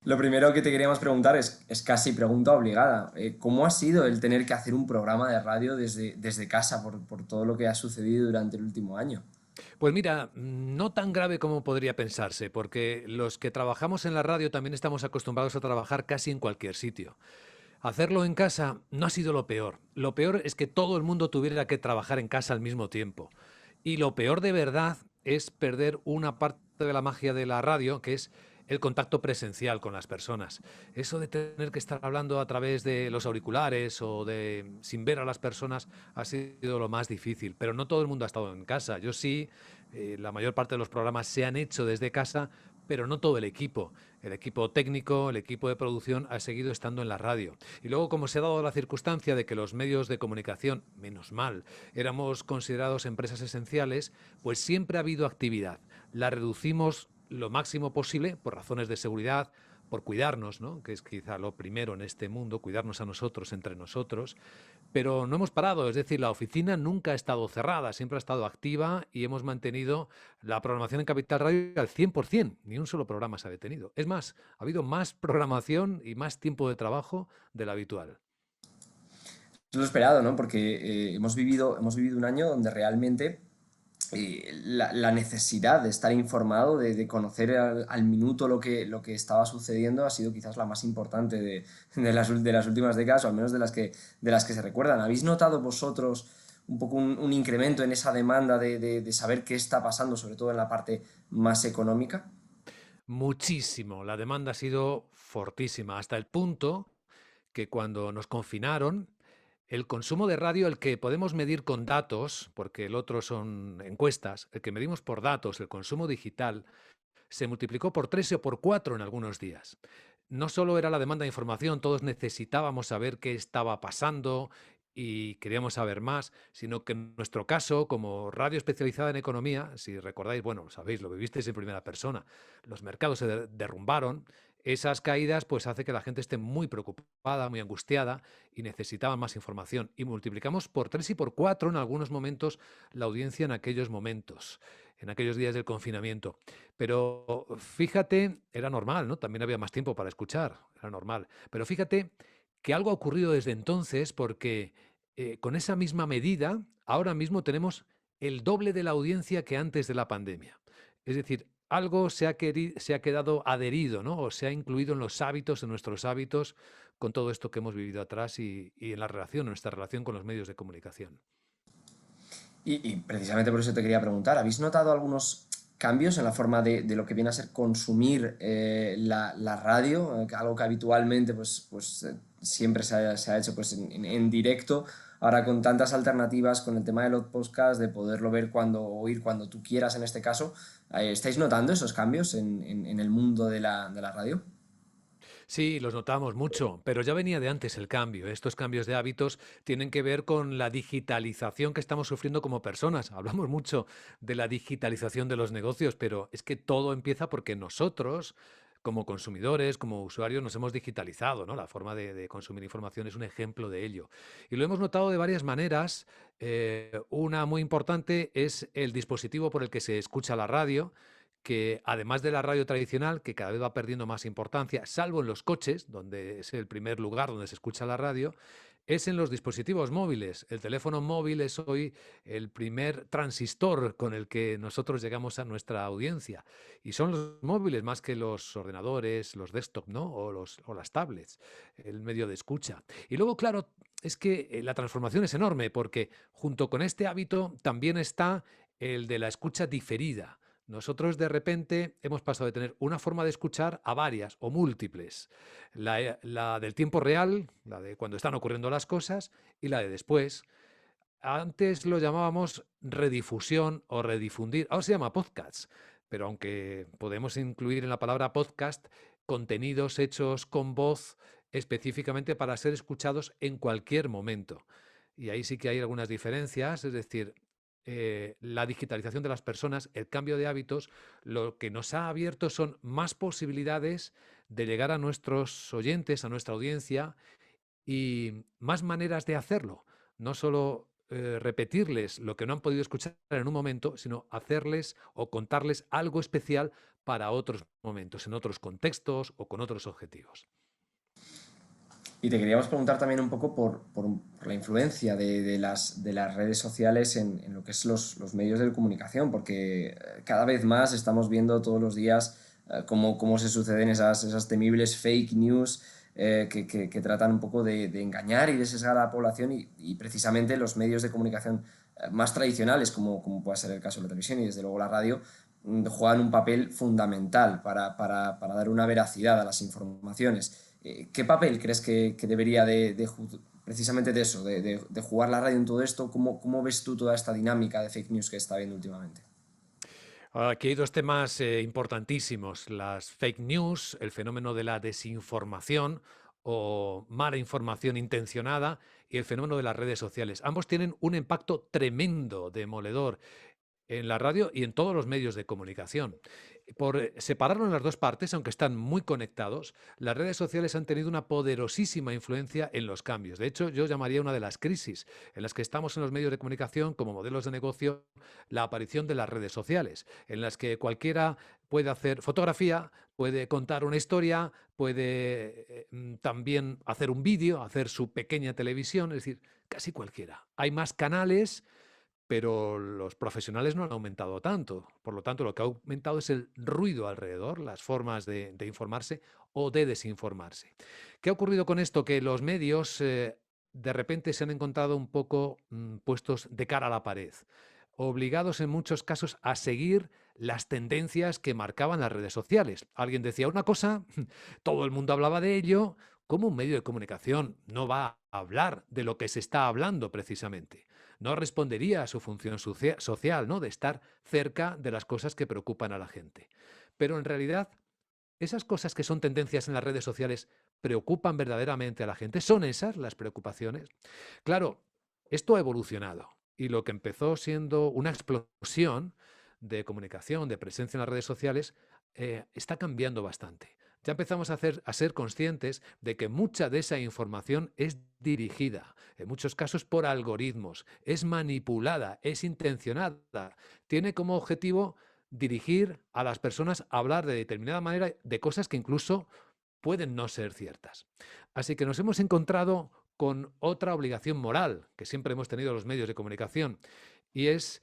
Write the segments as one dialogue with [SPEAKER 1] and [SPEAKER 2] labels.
[SPEAKER 1] Lo primero que te queríamos preguntar es casi pregunta obligada. ¿Cómo ha sido el tener que hacer un programa de radio desde casa por todo lo que ha sucedido durante el último año?
[SPEAKER 2] Pues mira, no tan grave como podría pensarse, porque los que trabajamos en la radio también estamos acostumbrados a trabajar casi en cualquier sitio. Hacerlo en casa no ha sido lo peor. Lo peor es que todo el mundo tuviera que trabajar en casa al mismo tiempo. Y lo peor de verdad es perder una parte de la magia de la radio, que es el contacto presencial con las personas. Eso de tener que estar hablando a través de los auriculares o de sin ver a las personas ha sido lo más difícil. Pero no todo el mundo ha estado en casa. Yo sí, la mayor parte de los programas se han hecho desde casa, pero no todo el equipo. El equipo técnico, el equipo de producción ha seguido estando en la radio. Y luego, como se ha dado la circunstancia de que los medios de comunicación, menos mal, éramos considerados empresas esenciales, pues siempre ha habido actividad. La reducimos lo máximo posible por razones de seguridad, por cuidarnos, ¿no? Que es quizá lo primero en este mundo, cuidarnos a nosotros entre nosotros, pero no hemos parado, es decir, la oficina nunca ha estado cerrada, siempre ha estado activa y hemos mantenido la programación en Capital Radio al 100%, ni un solo programa se ha detenido. Es más, ha habido más programación y más tiempo de trabajo del habitual.
[SPEAKER 1] Es lo esperado, ¿no? Porque hemos vivido un año donde realmente la necesidad de estar informado, de conocer al minuto lo que estaba sucediendo, ha sido quizás la más importante de las últimas décadas, o al menos de las que se recuerdan. ¿Habéis notado vosotros un poco un incremento en esa demanda de saber qué está pasando, sobre todo en la parte más económica?
[SPEAKER 2] Muchísimo, la demanda ha sido fortísima, hasta el punto que cuando nos confinaron, el consumo de radio, el que podemos medir con datos, porque el otro son encuestas, el que medimos por datos, el consumo digital, se multiplicó por 3 o por 4 en algunos días. No solo era la demanda de información, todos necesitábamos saber qué estaba pasando y queríamos saber más, sino que en nuestro caso, como radio especializada en economía, si recordáis, bueno, lo sabéis, lo vivisteis en primera persona, los mercados se derrumbaron, esas caídas pues hace que la gente esté muy preocupada, muy angustiada y necesitaban más información. Y multiplicamos por 3 y por 4 en algunos momentos la audiencia en aquellos momentos, en aquellos días del confinamiento. Pero fíjate, era normal, ¿no? También había más tiempo para escuchar, era normal. Pero fíjate que algo ha ocurrido desde entonces porque con esa misma medida, ahora mismo tenemos el doble de la audiencia que antes de la pandemia. Es decir, algo se ha quedado adherido, ¿no? O se ha incluido en los hábitos, en nuestros hábitos, con todo esto que hemos vivido atrás y en la relación, en nuestra relación con los medios de comunicación.
[SPEAKER 1] Y precisamente por eso te quería preguntar, ¿habéis notado algunos cambios en la forma de lo que viene a ser consumir la radio? Algo que habitualmente siempre se ha hecho en directo, ahora con tantas alternativas, con el tema de los podcasts, de poderlo ver cuando, o oír cuando tú quieras en este caso, ¿estáis notando esos cambios en el mundo de la radio?
[SPEAKER 2] Sí, los notamos mucho, pero ya venía de antes el cambio. Estos cambios de hábitos tienen que ver con la digitalización que estamos sufriendo como personas. Hablamos mucho de la digitalización de los negocios, pero es que todo empieza porque nosotros, como consumidores, como usuarios, nos hemos digitalizado, ¿no? La forma de consumir información es un ejemplo de ello. Y lo hemos notado de varias maneras. Una muy importante es el dispositivo por el que se escucha la radio, que además de la radio tradicional, que cada vez va perdiendo más importancia, salvo en los coches, donde es el primer lugar donde se escucha la radio, es en los dispositivos móviles. El teléfono móvil es hoy el primer transistor con el que nosotros llegamos a nuestra audiencia. Y son los móviles más que los ordenadores, los desktop, ¿no? O las tablets, el medio de escucha. Y luego, claro, es que la transformación es enorme porque junto con este hábito también está el de la escucha diferida. Nosotros de repente hemos pasado de tener una forma de escuchar a varias o múltiples. La del tiempo real, la de cuando están ocurriendo las cosas, y la de después. Antes lo llamábamos redifusión o redifundir, ahora se llama podcast, pero aunque podemos incluir en la palabra podcast contenidos hechos con voz específicamente para ser escuchados en cualquier momento. Y ahí sí que hay algunas diferencias, es decir, la digitalización de las personas, el cambio de hábitos, lo que nos ha abierto son más posibilidades de llegar a nuestros oyentes, a nuestra audiencia y más maneras de hacerlo. No solo repetirles lo que no han podido escuchar en un momento, sino hacerles o contarles algo especial para otros momentos, en otros contextos o con otros objetivos.
[SPEAKER 1] Y te queríamos preguntar también un poco por la influencia de las redes sociales en lo que es los medios de comunicación, porque cada vez más estamos viendo todos los días cómo se suceden esas temibles fake news que tratan un poco de engañar y de sesgar a la población y precisamente los medios de comunicación más tradicionales, como puede ser el caso de la televisión y desde luego la radio, juegan un papel fundamental para dar una veracidad a las informaciones. ¿Qué papel crees que debería precisamente de eso, de jugar la radio en todo esto? ¿Cómo ves tú toda esta dinámica de fake news que está viendo últimamente?
[SPEAKER 2] Aquí hay dos temas importantísimos, las fake news, el fenómeno de la desinformación o mala información intencionada y el fenómeno de las redes sociales. Ambos tienen un impacto tremendo, demoledor en la radio y en todos los medios de comunicación. Por separarlo en las dos partes, aunque están muy conectados, las redes sociales han tenido una poderosísima influencia en los cambios. De hecho, yo llamaría una de las crisis en las que estamos en los medios de comunicación como modelos de negocio la aparición de las redes sociales, en las que cualquiera puede hacer fotografía, puede contar una historia, puede también hacer un vídeo, hacer su pequeña televisión, es decir, casi cualquiera. Hay más canales, pero los profesionales no han aumentado tanto. Por lo tanto, lo que ha aumentado es el ruido alrededor, las formas de informarse o de desinformarse. ¿Qué ha ocurrido con esto? Que los medios de repente se han encontrado un poco puestos de cara a la pared, obligados en muchos casos a seguir las tendencias que marcaban las redes sociales. Alguien decía una cosa, todo el mundo hablaba de ello. ¿Cómo un medio de comunicación no va a hablar de lo que se está hablando precisamente? No respondería a su función social, ¿no? De estar cerca de las cosas que preocupan a la gente. Pero en realidad, esas cosas que son tendencias en las redes sociales preocupan verdaderamente a la gente. ¿Son esas las preocupaciones? Claro, esto ha evolucionado y lo que empezó siendo una explosión de comunicación, de presencia en las redes sociales, está cambiando bastante. Ya empezamos a ser conscientes de que mucha de esa información es dirigida, en muchos casos por algoritmos, es manipulada, es intencionada, tiene como objetivo dirigir a las personas a hablar de determinada manera de cosas que incluso pueden no ser ciertas. Así que nos hemos encontrado con otra obligación moral que siempre hemos tenido los medios de comunicación y es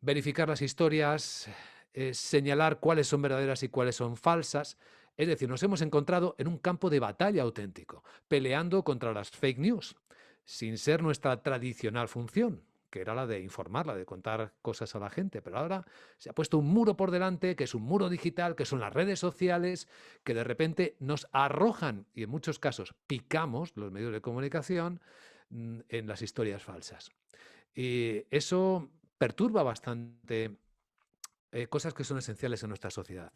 [SPEAKER 2] verificar las historias, señalar cuáles son verdaderas y cuáles son falsas. Es decir, nos hemos encontrado en un campo de batalla auténtico, peleando contra las fake news, sin ser nuestra tradicional función, que era la de informar, la de contar cosas a la gente. Pero ahora se ha puesto un muro por delante, que es un muro digital, que son las redes sociales, que de repente nos arrojan, y en muchos casos picamos los medios de comunicación, en las historias falsas. Y eso perturba bastante cosas que son esenciales en nuestra sociedad.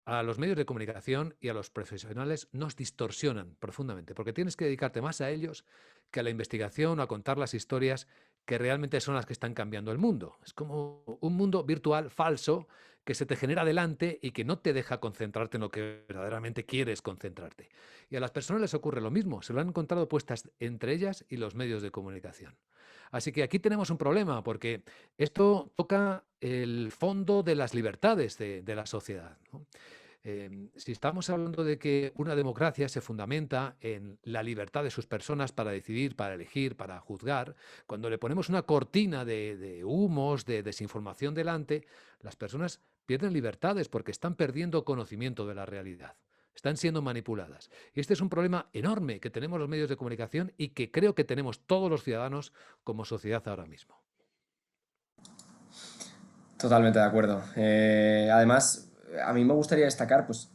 [SPEAKER 2] A los medios de comunicación y a los profesionales nos distorsionan profundamente, porque tienes que dedicarte más a ellos que a la investigación o a contar las historias que realmente son las que están cambiando el mundo. Es como un mundo virtual falso que se te genera delante y que no te deja concentrarte en lo que verdaderamente quieres concentrarte. Y a las personas les ocurre lo mismo, se lo han encontrado puestas entre ellas y los medios de comunicación. Así que aquí tenemos un problema, porque esto toca el fondo de las libertades de la sociedad, ¿no? Si estamos hablando de que una democracia se fundamenta en la libertad de sus personas para decidir, para elegir, para juzgar, cuando le ponemos una cortina de humos, de desinformación delante, las personas pierden libertades porque están perdiendo conocimiento de la realidad. Están siendo manipuladas. Y este es un problema enorme que tenemos los medios de comunicación y que creo que tenemos todos los ciudadanos como sociedad ahora mismo.
[SPEAKER 1] Totalmente de acuerdo. Además, a mí me gustaría destacar pues,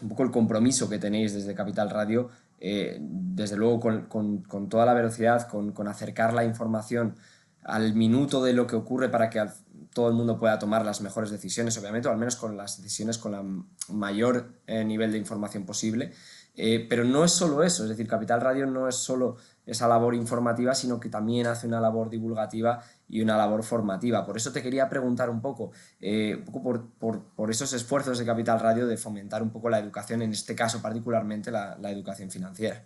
[SPEAKER 1] un poco el compromiso que tenéis desde Capital Radio, desde luego con toda la velocidad, con acercar la información al minuto de lo que ocurre para que todo el mundo pueda tomar las mejores decisiones, obviamente, o al menos con las decisiones con la mayor nivel de información posible. Pero no es solo eso, es decir, Capital Radio no es solo esa labor informativa, sino que también hace una labor divulgativa y una labor formativa. Por eso te quería preguntar un poco por esos esfuerzos de Capital Radio de fomentar un poco la educación, en este caso particularmente la educación financiera.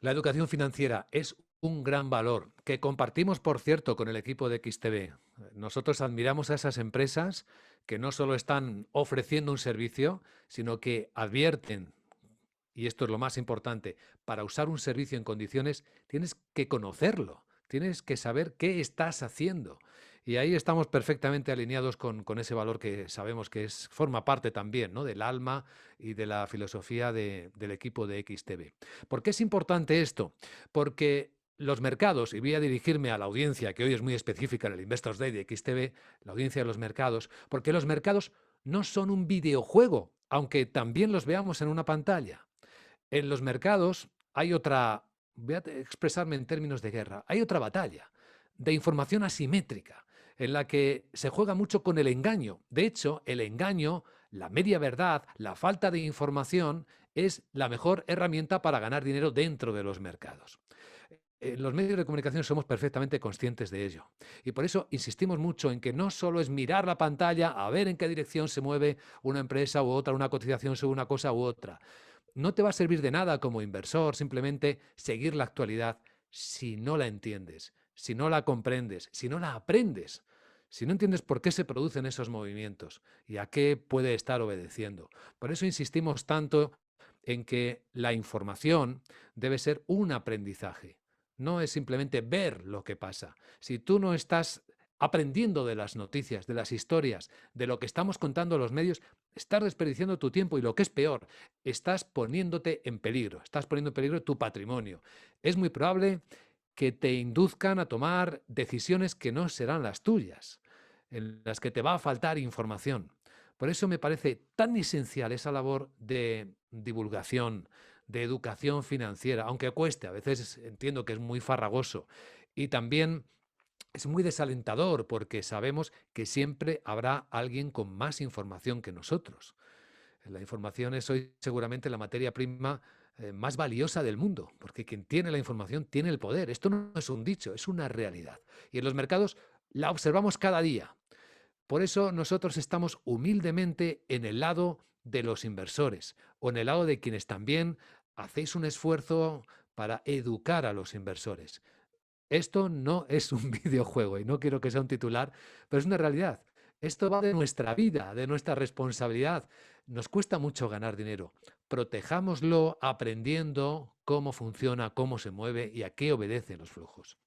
[SPEAKER 2] La educación financiera es un gran valor que compartimos, por cierto, con el equipo de XTB. Nosotros admiramos a esas empresas que no solo están ofreciendo un servicio, sino que advierten, y esto es lo más importante, para usar un servicio en condiciones tienes que conocerlo, tienes que saber qué estás haciendo. Y ahí estamos perfectamente alineados con ese valor que sabemos que forma parte también, ¿no?, del alma y de la filosofía del equipo de XTB. ¿Por qué es importante esto? Porque los mercados, y voy a dirigirme a la audiencia que hoy es muy específica en el Investors Day de XTB, la audiencia de los mercados, porque los mercados no son un videojuego, aunque también los veamos en una pantalla. En los mercados hay otra, voy a expresarme en términos de guerra, hay otra batalla de información asimétrica en la que se juega mucho con el engaño. De hecho, el engaño, la media verdad, la falta de información es la mejor herramienta para ganar dinero dentro de los mercados. En los medios de comunicación somos perfectamente conscientes de ello. Y por eso insistimos mucho en que no solo es mirar la pantalla a ver en qué dirección se mueve una empresa u otra, una cotización sobre una cosa u otra. No te va a servir de nada como inversor simplemente seguir la actualidad si no la entiendes, si no la comprendes, si no la aprendes, si no entiendes por qué se producen esos movimientos y a qué puede estar obedeciendo. Por eso insistimos tanto en que la información debe ser un aprendizaje. No es simplemente ver lo que pasa. Si tú no estás aprendiendo de las noticias, de las historias, de lo que estamos contando los medios, estás desperdiciando tu tiempo y lo que es peor, estás poniéndote en peligro, estás poniendo en peligro tu patrimonio. Es muy probable que te induzcan a tomar decisiones que no serán las tuyas, en las que te va a faltar información. Por eso me parece tan esencial esa labor de divulgación, de educación financiera, aunque cueste, a veces entiendo que es muy farragoso. Y también es muy desalentador porque sabemos que siempre habrá alguien con más información que nosotros. La información es hoy seguramente la materia prima más valiosa del mundo, porque quien tiene la información tiene el poder. Esto no es un dicho, es una realidad. Y en los mercados la observamos cada día. Por eso nosotros estamos humildemente en el lado de los inversores o en el lado de quienes también hacéis un esfuerzo para educar a los inversores. Esto no es un videojuego y no quiero que sea un titular, pero es una realidad. Esto va de nuestra vida, de nuestra responsabilidad. Nos cuesta mucho ganar dinero. Protejámoslo aprendiendo cómo funciona, cómo se mueve y a qué obedecen los flujos.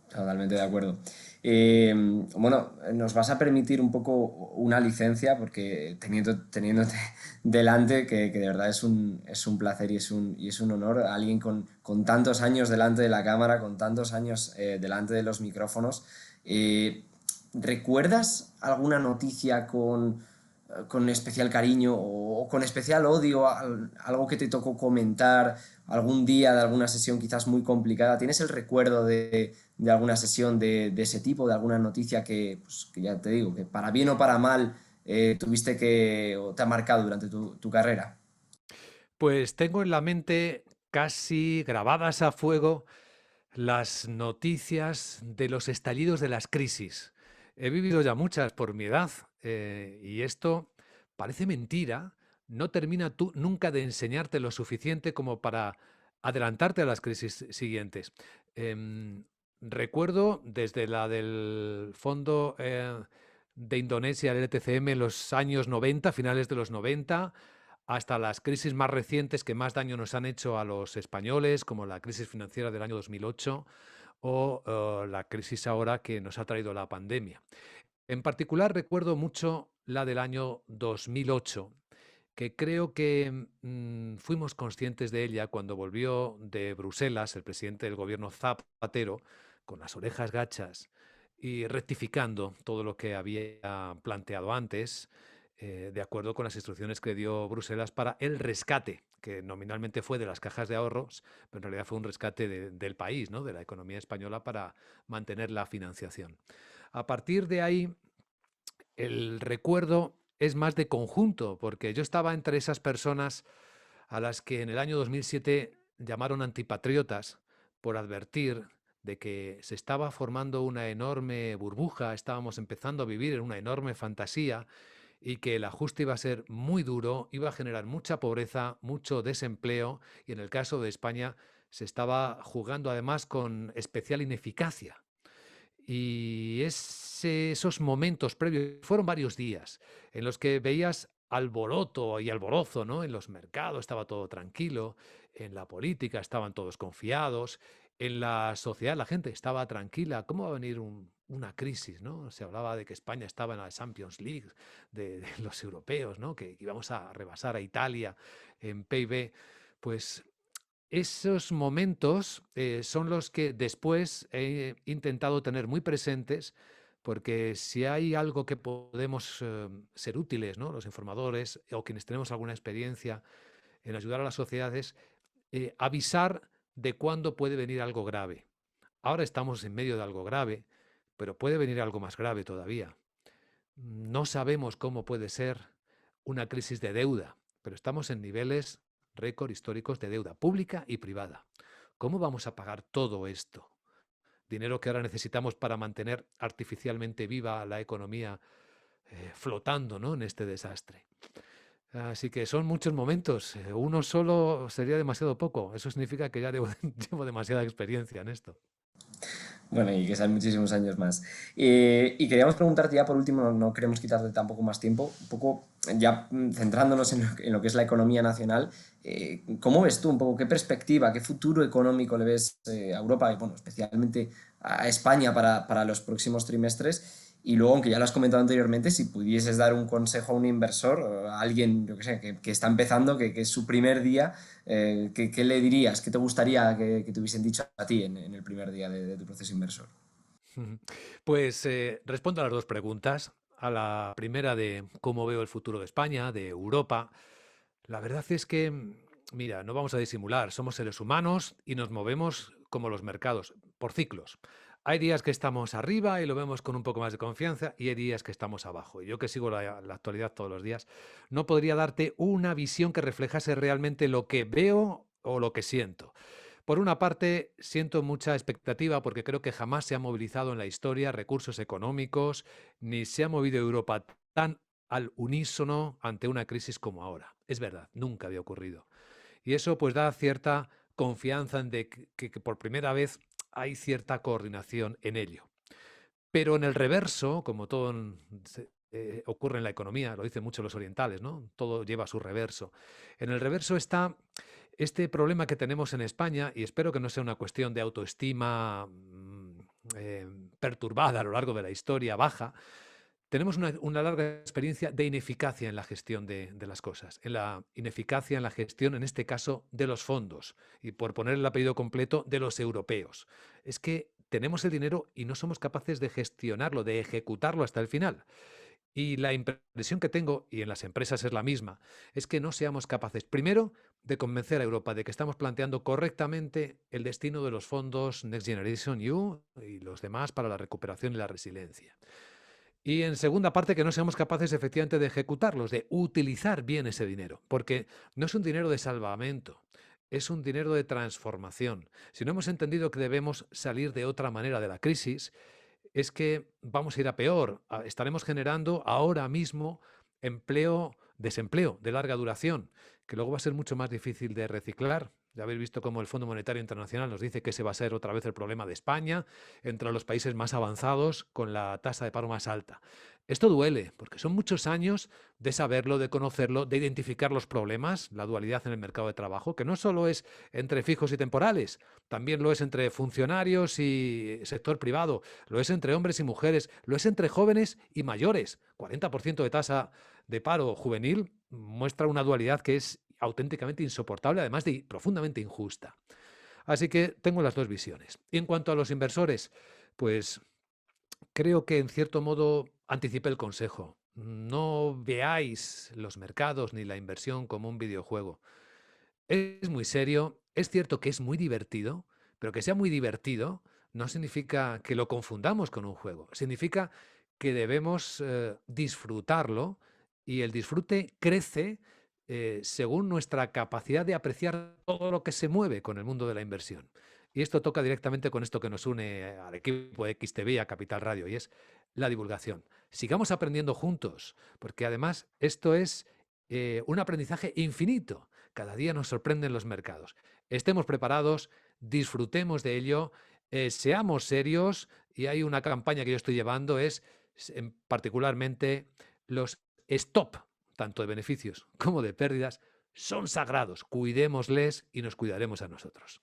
[SPEAKER 1] Totalmente de acuerdo. Bueno, nos vas a permitir un poco una licencia porque teniéndote delante, que de verdad es un placer y es un honor, alguien con tantos años delante de la cámara, con tantos años delante de los micrófonos. eh, ¿Recuerdas alguna noticia con especial cariño o con especial odio, algo que te tocó comentar algún día de alguna sesión quizás muy complicada? ¿Tienes el recuerdo de alguna sesión de ese tipo, de alguna noticia que, pues, que ya te digo, que para bien o para mal tuviste que o te ha marcado durante tu carrera?
[SPEAKER 2] Pues tengo en la mente casi grabadas a fuego las noticias de los estallidos de las crisis. He vivido ya muchas por mi edad y esto parece mentira, no termina tú nunca de enseñarte lo suficiente como para adelantarte a las crisis siguientes. Em, Recuerdo desde la del fondo de Indonesia, el LTCM, en los años 90, finales de los 90, hasta las crisis más recientes que más daño nos han hecho a los españoles, como la crisis financiera del año 2008 o la crisis ahora que nos ha traído la pandemia. En particular recuerdo mucho la del año 2008, que creo que fuimos conscientes de ella cuando volvió de Bruselas el presidente del gobierno Zapatero, con las orejas gachas y rectificando todo lo que había planteado antes, de acuerdo con las instrucciones que dio Bruselas para el rescate, que nominalmente fue de las cajas de ahorros, pero en realidad fue un rescate del país, ¿no?, de la economía española para mantener la financiación. A partir de ahí, el recuerdo es más de conjunto, porque yo estaba entre esas personas a las que en el año 2007 llamaron antipatriotas por advertir de que se estaba formando una enorme burbuja, estábamos empezando a vivir en una enorme fantasía y que el ajuste iba a ser muy duro, iba a generar mucha pobreza, mucho desempleo y en el caso de España se estaba jugando además con especial ineficacia. Y esos momentos previos, fueron varios días, en los que veías alboroto y alborozo, ¿no? En los mercados estaba todo tranquilo, en la política estaban todos confiados, en la sociedad la gente estaba tranquila. ¿Cómo va a venir una crisis, ¿no? Se hablaba de que España estaba en la Champions League de los europeos, ¿no? Que íbamos a rebasar a Italia en PIB. Pues esos momentos son los que después he intentado tener muy presentes, porque si hay algo que podemos ser útiles, ¿no? Los informadores o quienes tenemos alguna experiencia en ayudar a las sociedades, avisar de cuándo puede venir algo grave. Ahora estamos en medio de algo grave, pero puede venir algo más grave todavía. No sabemos cómo puede ser una crisis de deuda, pero estamos en niveles récord históricos de deuda pública y privada. ¿Cómo vamos a pagar todo esto? Dinero que ahora necesitamos para mantener artificialmente viva la economía flotando, ¿no? En este desastre. Así que son muchos momentos. Uno solo sería demasiado poco. Eso significa que ya llevo demasiada experiencia en esto.
[SPEAKER 1] Bueno, y que sean muchísimos años más. Y queríamos preguntarte ya por último, no queremos quitarte tampoco más tiempo, un poco ya centrándonos en lo que es la economía nacional, ¿cómo ves tú un poco qué perspectiva, qué futuro económico le ves a Europa y bueno, especialmente a España para los próximos trimestres? Y luego, aunque ya lo has comentado anteriormente, si pudieses dar un consejo a un inversor, o a alguien, yo que sé, que está empezando, que es su primer día, ¿qué le dirías? ¿Qué te gustaría que te hubiesen dicho a ti en el primer día de tu proceso inversor?
[SPEAKER 2] Pues respondo a las dos preguntas. A la primera de cómo veo el futuro de España, de Europa. La verdad es que, mira, no vamos a disimular, somos seres humanos y nos movemos como los mercados, por ciclos. Hay días que estamos arriba y lo vemos con un poco más de confianza y hay días que estamos abajo. Y yo que sigo la actualidad todos los días, no podría darte una visión que reflejase realmente lo que veo o lo que siento. Por una parte, siento mucha expectativa porque creo que jamás se ha movilizado en la historia recursos económicos, ni se ha movido Europa tan al unísono ante una crisis como ahora. Es verdad, nunca había ocurrido. Y eso pues da cierta confianza en que por primera vez hay cierta coordinación en ello. Pero en el reverso, como todo ocurre en la economía, lo dicen mucho los orientales, ¿no? Todo lleva su reverso. En el reverso está este problema que tenemos en España, y espero que no sea una cuestión de autoestima eh, perturbada a lo largo de la historia, baja. Tenemos una larga experiencia de ineficacia en la gestión de las cosas, en la ineficacia en la gestión, en este caso, de los fondos, y por poner el apellido completo, de los europeos. Es que tenemos el dinero y no somos capaces de gestionarlo, de ejecutarlo hasta el final. Y la impresión que tengo, y en las empresas es la misma, es que no seamos capaces, primero, de convencer a Europa de que estamos planteando correctamente el destino de los fondos Next Generation EU y los demás para la recuperación y la resiliencia. Y en segunda parte, que no seamos capaces efectivamente de ejecutarlos, de utilizar bien ese dinero, porque no es un dinero de salvamento, es un dinero de transformación. Si no hemos entendido que debemos salir de otra manera de la crisis, es que vamos a ir a peor. Estaremos generando ahora mismo desempleo de larga duración, que luego va a ser mucho más difícil de reciclar. Ya habéis visto cómo el Fondo Monetario Internacional nos dice que ese va a ser otra vez el problema de España, entre los países más avanzados con la tasa de paro más alta. Esto duele, porque son muchos años de saberlo, de conocerlo, de identificar los problemas, la dualidad en el mercado de trabajo, que no solo es entre fijos y temporales, también lo es entre funcionarios y sector privado, lo es entre hombres y mujeres, lo es entre jóvenes y mayores. 40% de tasa de paro juvenil muestra una dualidad que es auténticamente insoportable, además de profundamente injusta. Así que tengo las dos visiones. Y en cuanto a los inversores, pues creo que en cierto modo anticipé el consejo. No veáis los mercados ni la inversión como un videojuego. Es muy serio, es cierto que es muy divertido, pero que sea muy divertido no significa que lo confundamos con un juego. Significa que debemos disfrutarlo y el disfrute crece según nuestra capacidad de apreciar todo lo que se mueve con el mundo de la inversión. Y esto toca directamente con esto que nos une al equipo de XTV y a Capital Radio, y es la divulgación. Sigamos aprendiendo juntos, porque además esto es un aprendizaje infinito. Cada día nos sorprenden los mercados. Estemos preparados, disfrutemos de ello, seamos serios y hay una campaña que yo estoy llevando, particularmente los stop, tanto de beneficios como de pérdidas, son sagrados. Cuidémosles y nos cuidaremos a nosotros.